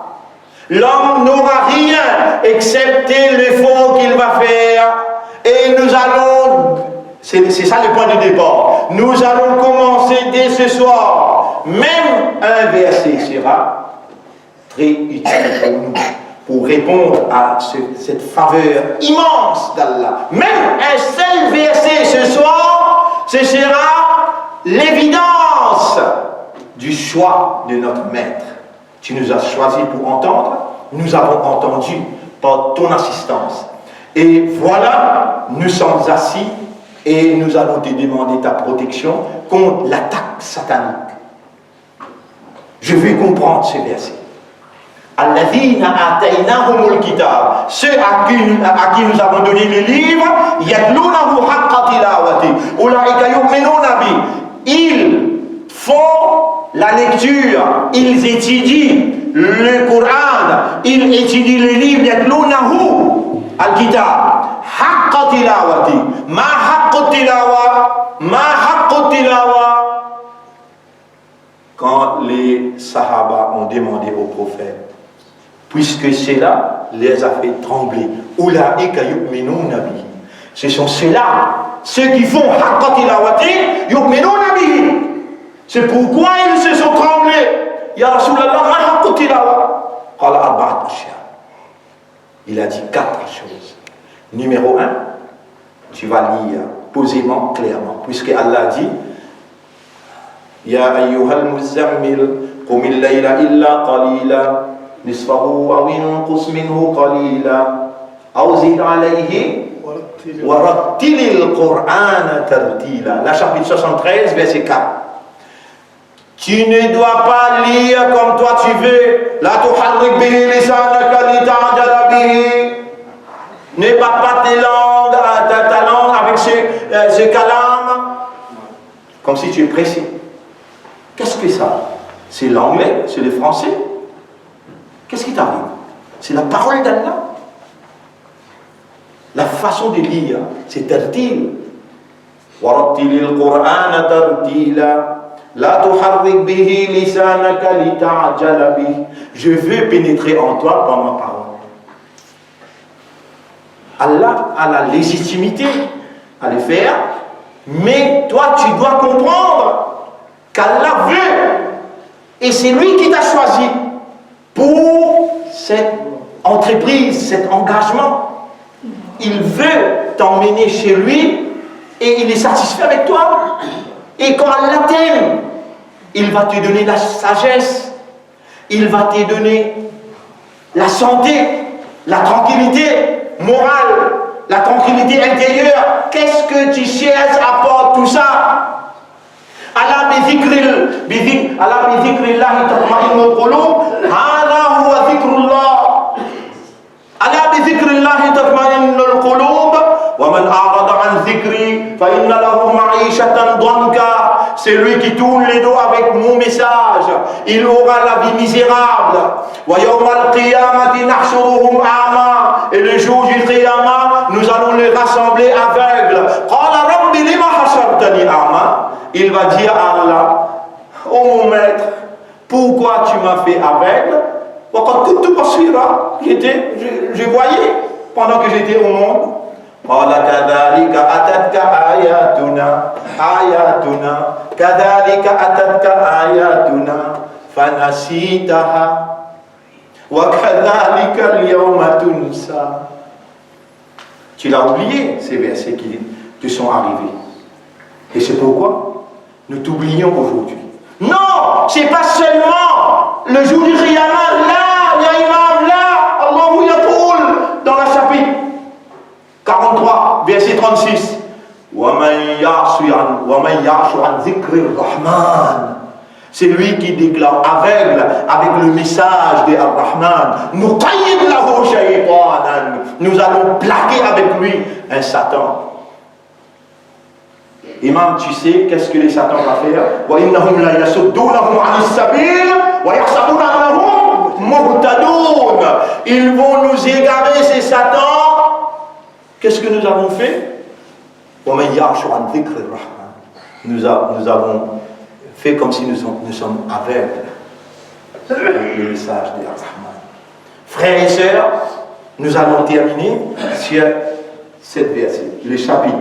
L'homme n'aura rien excepté l'effort qu'il va faire. Et nous allons, c'est ça le point de départ, nous allons commencer dès ce soir. Même un verset sera très utile pour nous, pour répondre à cette faveur immense d'Allah. Même un seul verset ce soir, ce sera l'évidence du choix de notre maître. Tu nous as choisis pour entendre, nous avons entendu par ton assistance. Et voilà, nous sommes assis et nous allons te demander ta protection contre l'attaque satanique. Je vais comprendre ce verset. Alladhina ataynahumul kitab, ceux à qui nous avons donné le livre, yatlunahu haqqa tilawati, ulaika yu'minuna bi. Ils font la lecture, ils étudient le Coran, ils étudient le livre, yatlunahu al-kitab, haqqa tilawati. Ma haqqa tilawa, ma haqqa tilawa. Quand les Sahaba ont demandé au prophète, puisque cela les a fait trembler, ulaika yu'minuna bihi, ce sont ceux-là, ceux qui font haqqa tilawati, yu'minuna bihi. C'est pourquoi ils se sont tremblés. Ya Rasulallah, ma haqqa tilawa? Qala arba'at ashya. Il a dit 4 choses. Numéro 1, tu vas lire posément, clairement, puisque Allah dit Ya ayyuhal muzammil, qumil layla illa qalila, nisfahu aw inqus minhu qalila, aw zid alayhi wa rattilil Qur'ana tartila. La chapitre 73, verset 4. Tu ne dois pas lire comme toi tu veux. La tuharrik bihi lisanaka lita'jala bihi. Ne bats pas ta langue avec ce kalam comme si tu es pressé. Qu'est-ce que ça? C'est l'anglais, c'est le français. Qu'est-ce qui t'arrive? C'est la parole d'Allah. La façon de lire, c'est tartil. Warattilil Qur'ana tartila. La tuharrik bihi lisanaka lita'jala bihi. Je veux pénétrer en toi par ma parole. Allah a la légitimité à le faire, mais toi tu dois comprendre qu'Allah veut, et c'est lui qui t'a choisi pour cette entreprise, cet engagement. Il veut t'emmener chez lui et il est satisfait avec toi. Et quand Allah t'aime, il va te donner la sagesse, il va te donner la santé, la tranquillité morale, la tranquillité intérieure. Qu'est-ce que tu cherches à part tout ça? Allah bizikrillahi tatma'innul qulub. Hada huwa zikrullah. Allah bizikrillahi tatma'innul qulub. Wa man a'rada an zikri fa inna lahu ma'ishatan danka. C'est lui qui tourne les dos avec mon message, il aura la vie misérable. Wa yawmal qiyamati nahshuruhum a'ma. Et le jour du qiyamah, nous allons les rassembler aveugles. Qala rabbi lima hashartani a'ma. Il va dire à Allah, oh mon maître, pourquoi tu m'as fait aveugle? Je voyais pendant que j'étais au monde. Tu l'as oublié, ces versets qui te sont arrivés. Et c'est pourquoi nous t'oublions aujourd'hui. Non, c'est pas seulement le jour du Qiyamah, là, ya imam, là, Allahu yaqul, dans la chapitre 43, verset 36. Wa man ya'shu an dhikri ar-Rahman. C'est lui qui déclare aveugle avec le message de Ar-Rahman. Nuqayyid lahu shaytanan. Nous allons plaquer avec lui un Satan. Imam, tu sais qu'est-ce que les Satans vont faire? Wa innahum la yasuddunahum 'anis sabil wa yahsabuna annahum muhtadun. Ils vont nous égarer, ces Satans. Qu'est-ce que nous avons fait? Wa man ya'shu an dhikri ar-Rahman. Nous avons fait comme si nous sommes aveugles avec le message de Ar-Rahman. Frères et sœurs, nous allons terminer sur cette verset, le chapitre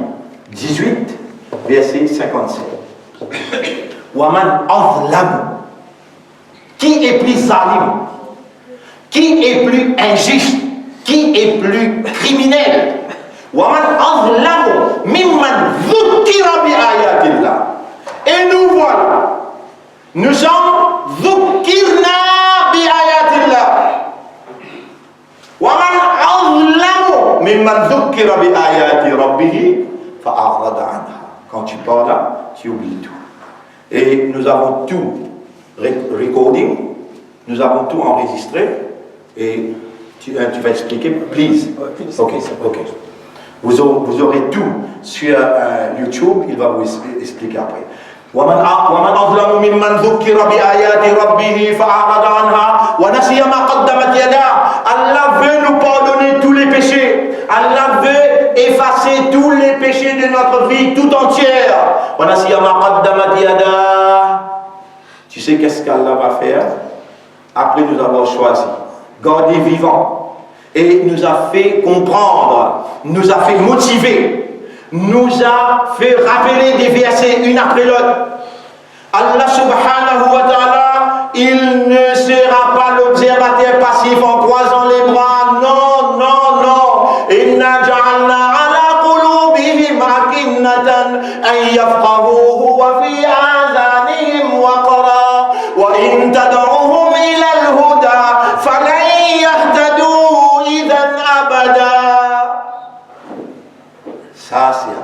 18, verset 57. Waman azlam. Qui est plus zalim? Qui est plus injuste? Qui est plus criminel? Waman azlam mimman dhukkira bi ayatillah. Et nous voilà. Nous sommes dhukkirna bi ayatillah. وَمَنْ أَظْلَمُ مِمَّنْ ذُكِّرَ بِآيَاتِ رَبِّهِ فَأَعْرَضَ عَنْهَا. Quand tu parles là, tu oublies tout. Et nous avons tout recording, nous avons tout enregistré, et tu vas expliquer, please. Ok. Vous aurez tout sur YouTube, il va vous expliquer après. ومن أظلم ممن ذكر بآيات ربه فأعرض عنها ونسي ما قدمت يداه. Allah veut nous pardonner tous les péchés. Allah veut effacer tous les péchés de notre vie tout entière. ونسي ما قدمت يداه. Tu sais qu'est-ce qu'Allah va faire après nous avoir choisi, gardé vivant, et nous a fait comprendre, nous a fait motiver, nous a fait rappeler des versets une après l'autre. Allah subhanahu wa ta'ala, il ne sera pas l'observateur passif en croisant les bras. Non, non, non. Inna ja'alna ala qulubihim akinnatan an yafqahuhu wa fi azanihim waqra wa in tad'uhum ila al-huda falan yahtadu idhan abada. Ça c'est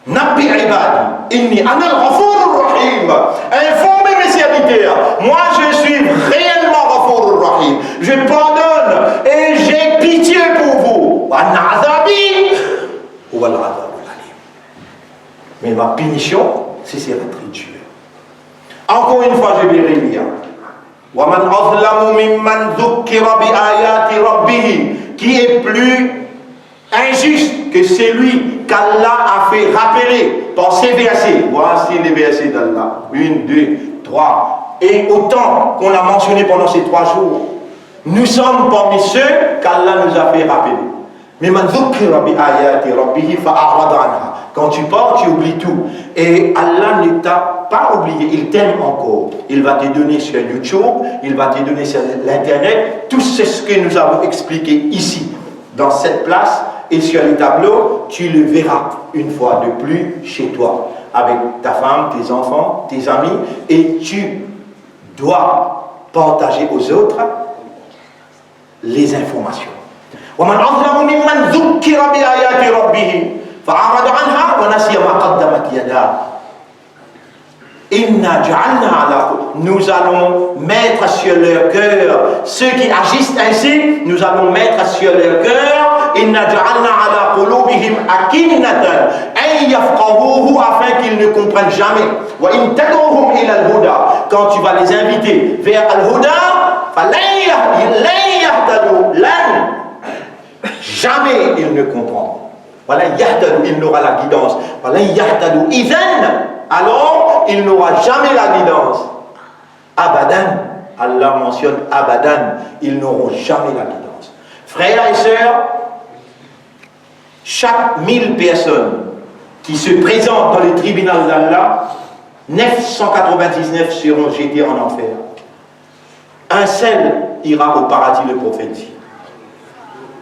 Nabi ibadi inni ana al-ghafur rahim. Informez mes serviteurs, moi je suis réellement ghafur rahim. Je pardonne et j'ai pitié pour vous. Wa na'zabi huwa al-'adab al-alim. Mais ma punition, c'est très dur. Encore une fois, je vais relire. Wa man azlamu mimman dhukkira bi ayati rabbih. Qui est plus injuste que celui qu'Allah a fait rappeler par ces versets. Voici les versets d'Allah. 1, 2, 3. Et autant qu'on a mentionné pendant ces 3 jours, nous sommes parmi ceux qu'Allah nous a fait rappeler. Mais quand tu pars, tu oublies tout. Et Allah ne t'a pas oublié, il t'aime encore. Il va te donner sur YouTube, il va te donner sur l'internet tout ce que nous avons expliqué ici, dans cette place. Et sur les tableaux, tu le verras une fois de plus chez toi, avec ta femme, tes enfants, tes amis, et tu dois partager aux autres les informations. وَمَنْ أَظْلَمُ مِمَّنْ ذُكِّرَ بِآيَاتِ رَبِّهِ فَأَعْرَضَ عَنْهَا وَنَسِيَ مَا قَدَّمَتْ يَدَاهُ. Nous allons mettre sur leur cœur, ceux qui agissent ainsi, nous allons mettre sur leur cœur, afin qu'ils ne comprennent jamais. Quand tu vas les inviter vers Al-Huda, jamais ils ne comprendront. Il n'aura la guidance. Alors il n'aura jamais la guidance. Abadan, Allah mentionne Abadan, ils n'auront jamais la guidance. Frères et sœurs, chaque 1000 personnes qui se présentent dans le tribunal d'Allah, 999 seront jetés en enfer. Un seul ira au paradis, le prophète dit.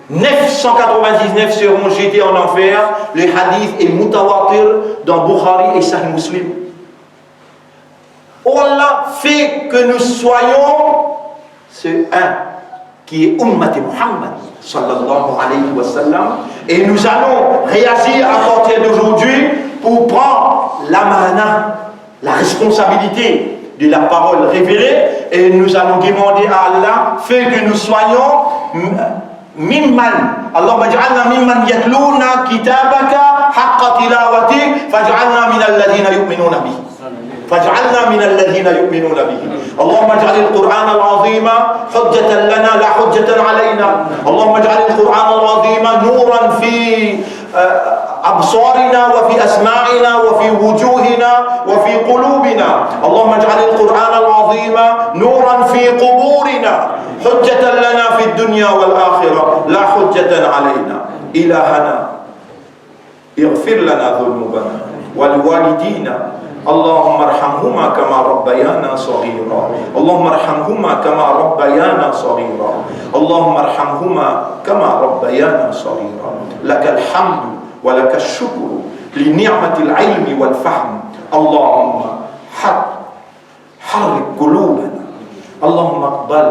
999 seront jetés en enfer. Le hadith est mutawatir dans Bukhari et Sahih Muslim. Allah fait que nous soyons ce un qui est Ummat Muhammad sallallahu alayhi wa sallam, et nous allons réagir à partir d'aujourd'hui pour prendre l'amana, la responsabilité de la parole révélée, et nous allons demander à Allah fait que nous soyons mimman, Allahumma ij'alna mimman yatluna kitabaka haqqa tilawati faj'alna min alladhina yu'minuna bihi فاجعلنا من الذين يؤمنون به اللهم اجعل القرآن العظيم حجة لنا لا حجة علينا اللهم اجعل القرآن العظيم نورا في أبصارنا وفي أسماعنا وفي وجوهنا وفي قلوبنا. اللهم اجعل القرآن العظيم نورا في قبورنا حجة لنا في الدنيا والآخرة لا حجة علينا. إلهنا اغفر لنا ذنوبنا ولوالدينا، اللهم ارحمهما كما ربيانا صغيرا، اللهم ارحمهما كما ربيانا صغيرا، اللهم ارحمهما كما ربيانا صغيرا. لك الحمد ولك الشكر لنعمة العلم والفهم. اللهم حرك قلوبنا، اللهم اقبل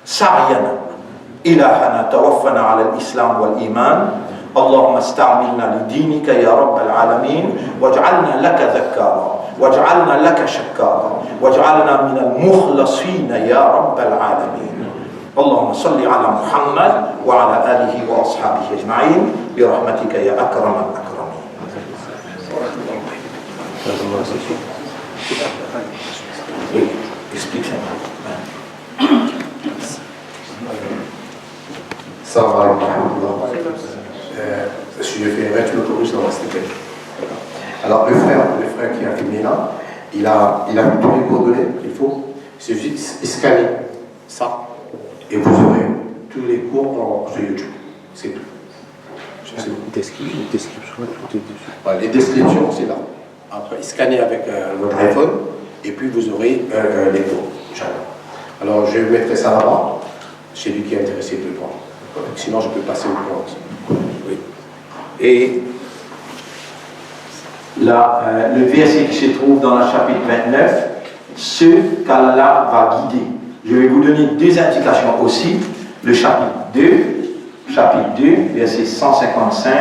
سعينا. إلهنا توفنا على الإسلام والإيمان. اللهم استعملنا لدينك يا رب العالمين، واجعلنا لك ذكارا، واجعلنا لك شكارا، واجعلنا من المخلصين يا رب العالمين. اللهم صل على محمد وعلى آله وأصحابه أجمعين برحمتك يا أكرم الأكرمين. Salam alaikum wa rahmatullah. Je fais 28 autoroutes dans la STP. Alors le frère qui a filmé là, il a tous les coordonnées qu'il faut. C'est juste scanner ça et vous aurez tous les cours sur YouTube. C'est tout. Description, tout est dessus. Les descriptions, c'est là. Après, scannez avec votre iPhone et puis vous aurez les cours. Alors je mettrai ça là-bas. Celui qui est intéressé peut le prendre. Sinon, je peux passer au cours aussi. Oui. Et là, le verset qui se trouve dans le chapitre 29, ceux qu'Allah va guider. Je vais vous donner deux indications aussi. Le chapitre 2, verset 155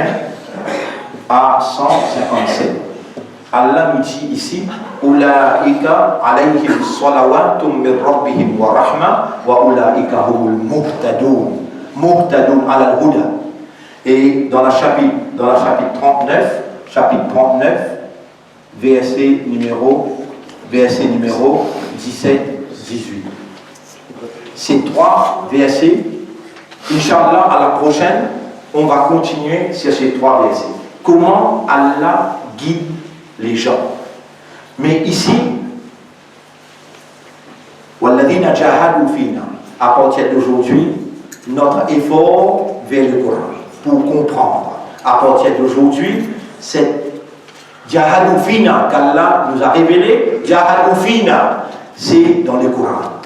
à 157. Allah nous dit ici, Ulaika alayhim salawatum min rabbihim wa rahma wa ulaika humul muhtadun. Muhtadun ala al-huda. Et dans le chapitre 39, verset numéro 17-18. Ces trois versets, Inch'Allah, à la prochaine, on va continuer sur ces trois versets. Comment Allah guide les gens. Mais ici, Walladhina jahadu fina, à partir d'aujourd'hui, notre effort vers le Coran, pour comprendre. À partir d'aujourd'hui, cette jahadu fina qu'Allah nous a révélé, jahadu fina, c'est dans le Coran.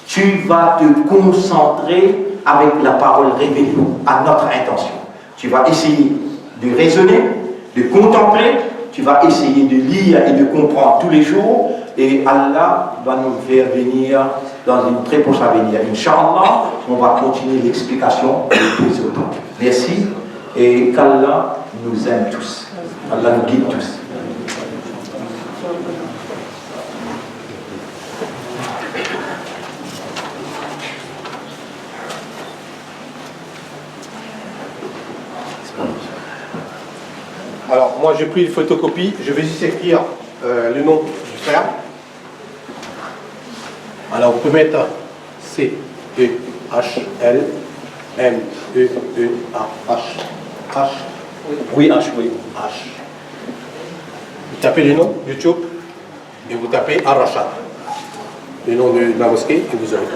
Tu vas te concentrer avec la parole révélée à notre intention. Tu vas essayer de raisonner, de contempler, tu vas essayer de lire et de comprendre tous les jours, et Allah va nous faire venir dans une très prochaine avenir. Inch'Allah, on va continuer l'explication de tous autres. Merci, et qu'Allah nous aime tous. Allah nous guide tous. Alors, moi j'ai pris une photocopie, je vais juste écrire le nom du frère. Alors, vous pouvez mettre C-E-H-L-M-E-E-A-H. Oui, H, oui, H. Vous tapez le nom YouTube et vous tapez Ar-Rashad, le nom de la mosquée, et vous aurez.